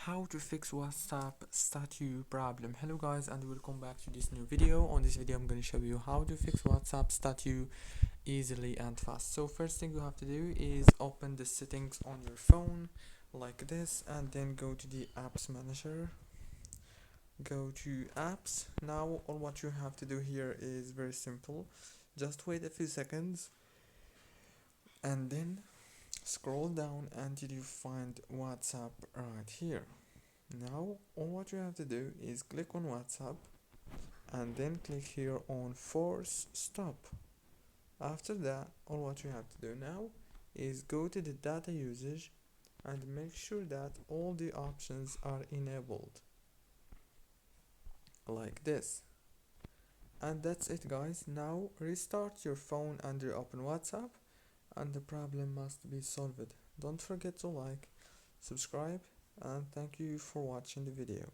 how to fix WhatsApp statue problem. Hello guys, and welcome back to this new video. On this video I'm going to show you how to fix WhatsApp statue easily and fast. So first thing you have to do is open the settings on your phone like this, and then go to the apps manager, go to apps. Now all what you have to do here is very simple. Just wait a few seconds and then scroll down until you find WhatsApp right here. Now all what you have to do is click on WhatsApp and then click here on force stop. After that, all what you have to do now is go to the data usage and make sure that all the options are enabled like this. And that's it guys. Now restart your phone and reopen WhatsApp and the problem must be solved. Don't forget to like, subscribe, and thank you for watching the video.